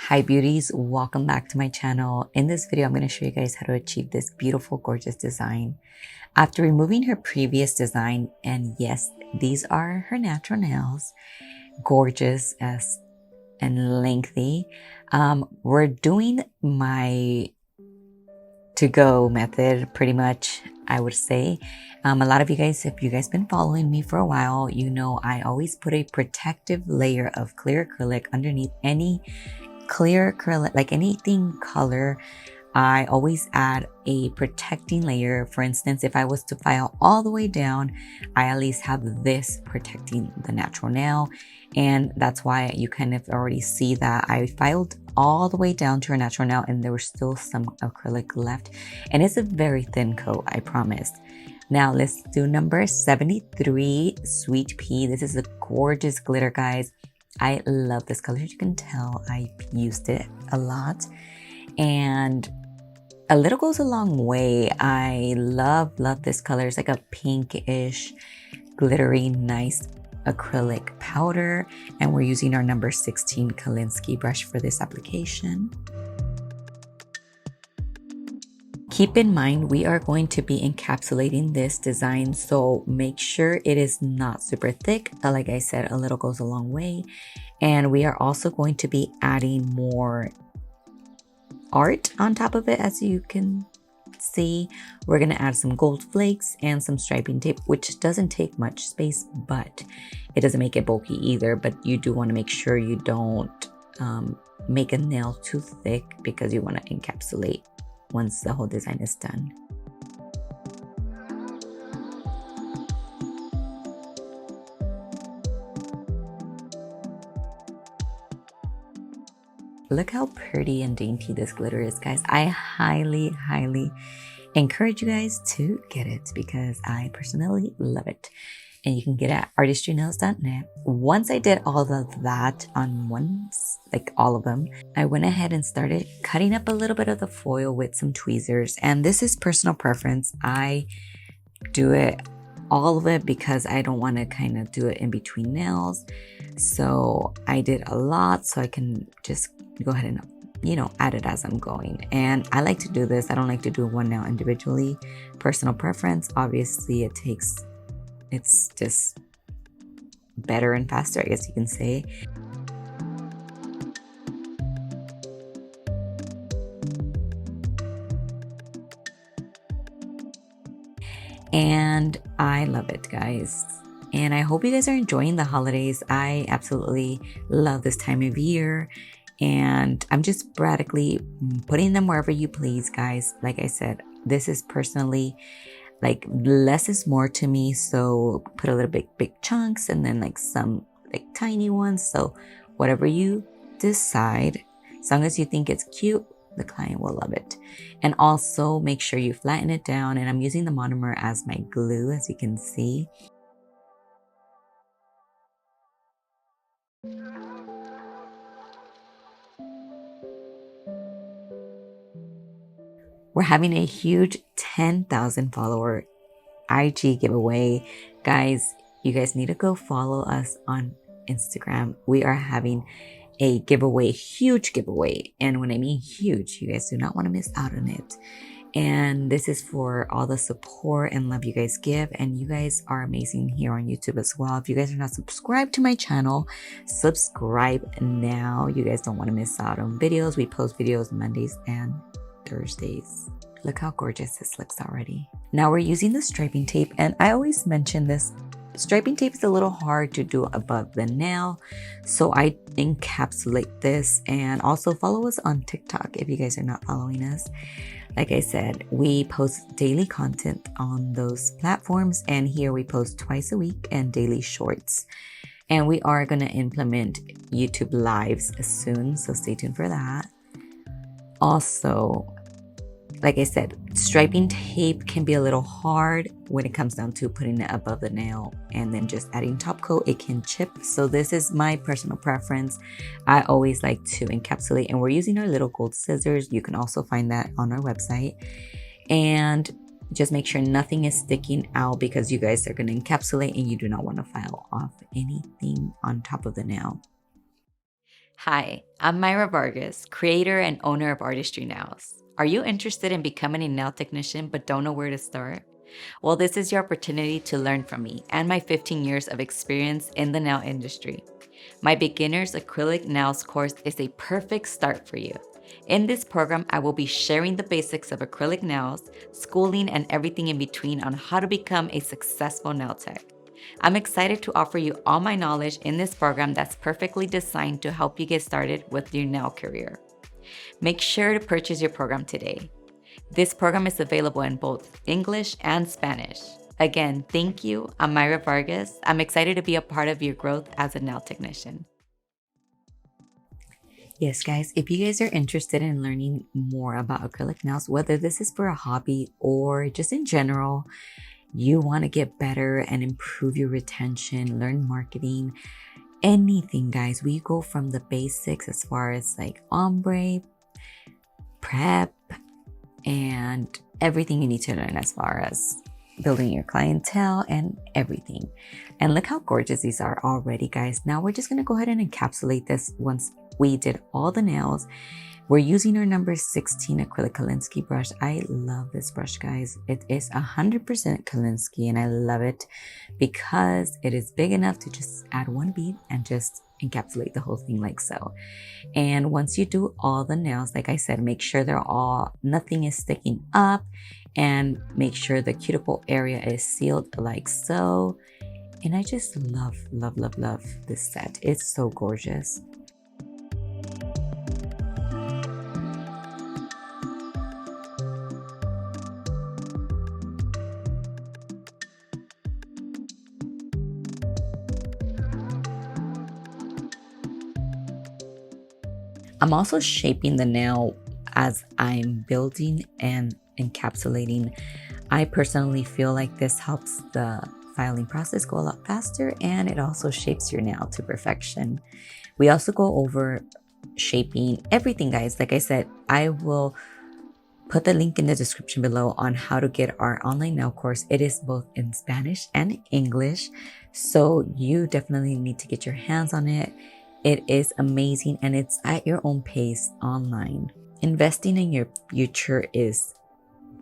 Hi beauties, welcome back to my channel. In this video, I'm going to show you guys how to achieve this beautiful, gorgeous design. After removing her previous design, and yes, these are her natural nails, gorgeous and lengthy, we're doing my to-go method pretty much, I would say. A lot of you guys, if you guys been following me for a while, you know I always put a protective layer of clear acrylic underneath any clear acrylic, like anything color. I always add a protecting layer. For instance, if I was to file all the way down, I at least have this protecting the natural nail. And that's why you kind of already see that I filed all the way down to her natural nail and there was still some acrylic left. And it's a very thin coat, I promise. Now let's do number 73, Sweet Pea. This is a gorgeous glitter, guys. I love this color. As you can tell, I used it a lot. And a little goes a long way. I love this color. It's like a pinkish, glittery, nice acrylic powder. And we're using our number 16 Kolinsky brush for this application. Keep in mind, we are going to be encapsulating this design, so make sure it is not super thick. Like I said, a little goes a long way. And we are also going to be adding more art on top of it. As you can see, we're going to add some gold flakes and some striping tape, which doesn't take much space, but it doesn't make it bulky either. But you do want to make sure you don't make a nail too thick, because you want to encapsulate once the whole design is done. Look how pretty and dainty this glitter is, guys. I highly encourage you guys to get it because I personally love it. And you can get it at artistrynails.net. Once I did all of that on like all of them, I went ahead and started cutting up a little bit of the foil with some tweezers. And this is personal preference. I do it all of it because I don't want to kind of do it in between nails. So I did a lot so I can just go ahead and, you know, add it as I'm going. And I like to do this. I don't like to do one nail individually. Personal preference. Obviously it's just better and faster, I guess you can say. And I love it, guys. And I hope you guys are enjoying the holidays. I absolutely love this time of year. And I'm just sporadically putting them wherever you please, guys. Like I said, this is personally, like, less is more to me. So put a little big chunks and then like some like tiny ones. So whatever you decide, as long as you think it's cute, the client will love it. And also make sure you flatten it down. And I'm using the monomer as my glue, as you can see. We're having a huge 10,000 follower IG giveaway. Guys, you guys need to go follow us on Instagram. We are having a giveaway, huge giveaway. And when I mean huge, you guys do not want to miss out on it. And this is for all the support and love you guys give. And you guys are amazing here on YouTube as well. If you guys are not subscribed to my channel, subscribe now. You guys don't want to miss out on videos. We post videos Mondays and Thursdays. Look how gorgeous this looks already. Now we're using the striping tape, and I always mention this. Striping tape is a little hard to do above the nail, so I encapsulate this. And also follow us on TikTok if you guys are not following us. Like I said, we post daily content on those platforms, and here we post twice a week and daily shorts. And we are going to implement YouTube lives soon, so stay tuned for that. Also, like I said, striping tape can be a little hard when it comes down to putting it above the nail and then just adding top coat. It can chip. So this is my personal preference. I always like to encapsulate, and we're using our little gold scissors. You can also find that on our website. And just make sure nothing is sticking out, because you guys are going to encapsulate and you do not want to file off anything on top of the nail. Hi, I'm Myra Vargas, creator and owner of Artistry Nails. Are you interested in becoming a nail technician but don't know where to start? Well, this is your opportunity to learn from me and my 15 years of experience in the nail industry. My Beginner's Acrylic Nails course is a perfect start for you. In this program, I will be sharing the basics of acrylic nails, schooling, and everything in between on how to become a successful nail tech. I'm excited to offer you all my knowledge in this program that's perfectly designed to help you get started with your nail career. Make sure to purchase your program today. This program is available in both English and Spanish. Again, thank you. I'm Myra Vargas. I'm excited to be a part of your growth as a nail technician. Yes, guys, if you guys are interested in learning more about acrylic nails, whether this is for a hobby or just in general, you want to get better and improve your retention, learn marketing, anything, guys. We go from the basics as far as like ombre, prep, and everything you need to learn as far as building your clientele and everything. And look how gorgeous these are already, guys. Now we're just going to go ahead and encapsulate this once we did all the nails. We're using our number 16 acrylic Kolinsky brush. I love this brush, guys. It is 100% Kolinsky, and I love it because it is big enough to just add one bead and just encapsulate the whole thing like so. And once you do all the nails, like I said, make sure nothing is sticking up, and make sure the cuticle area is sealed like so. And I just love, love, love, love this set. It's so gorgeous. I'm also shaping the nail as I'm building and encapsulating. I personally feel like this helps the filing process go a lot faster, and it also shapes your nail to perfection. We also go over shaping everything, guys. Like I said, I will put the link in the description below on how to get our online nail course. It is both in Spanish and English, so you definitely need to get your hands on it. It is amazing, and it's at your own pace online. Investing in your future is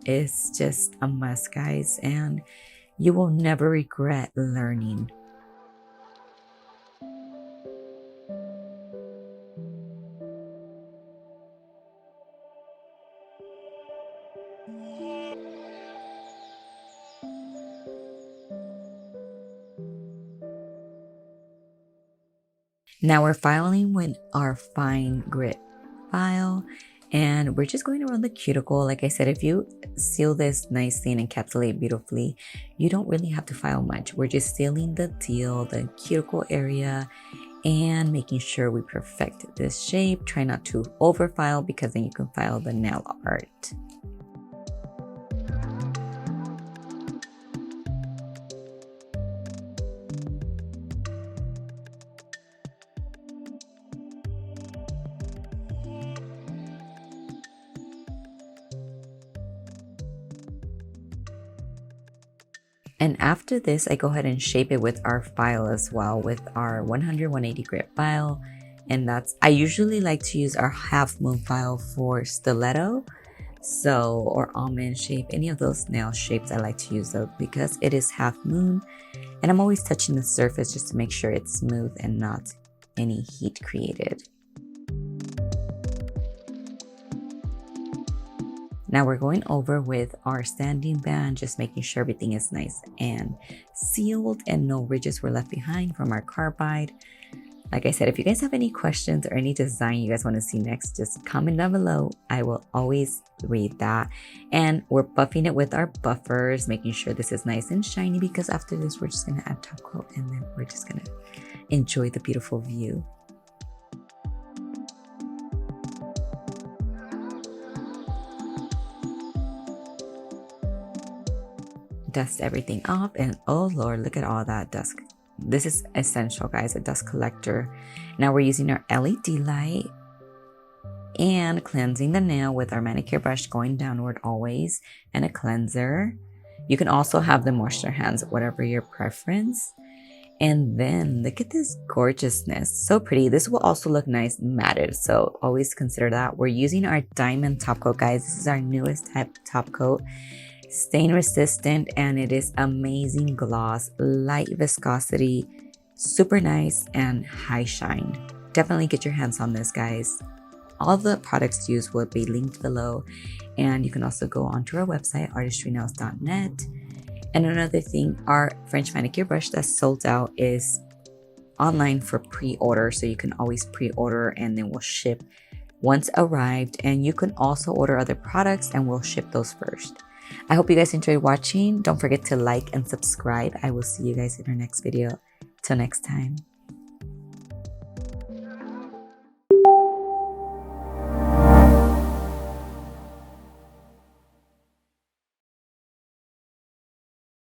just a must, guys, and you will never regret learning. Now we're filing with our fine grit file, and we're just going around the cuticle. Like I said, if you seal this nicely and encapsulate beautifully, you don't really have to file much. We're just sealing the cuticle area, and making sure we perfect this shape. Try not to over file, because then you can file the nail art. And after this, I go ahead and shape it with our file as well, with our 100-180 grit file. And I usually like to use our half moon file for stiletto, or almond shape, any of those nail shapes. I like to use those because it is half moon, and I'm always touching the surface just to make sure it's smooth and not any heat created. Now we're going over with our sanding band, just making sure everything is nice and sealed and no ridges were left behind from our carbide. Like I said, if you guys have any questions or any design you guys want to see next, just comment down below. I will always read that. And we're buffing it with our buffers, making sure this is nice and shiny, because after this, we're just going to add top coat, and then we're just going to enjoy the beautiful view. Dust everything off, and oh Lord, look at all that dust. This is essential, guys, a dust collector. Now we're using our LED light and cleansing the nail with our manicure brush, going downward always, and a cleanser. You can also have the moisture hands, whatever your preference. And then look at this gorgeousness. So pretty. This will also look nice matted. So always consider that. We're using our diamond top coat, guys. This is our newest type top coat. Stain resistant, and it is amazing gloss, light viscosity, super nice, and high shine. Definitely get your hands on this, guys. All the products used will be linked below, and you can also go onto our website, artistrynails.net. And another thing, our French manicure brush that's sold out is online for pre-order, so you can always pre-order and then we'll ship once arrived. And you can also order other products and we'll ship those first. I hope you guys enjoyed watching. Don't forget to like and subscribe. I will see you guys in our next video. Till next time.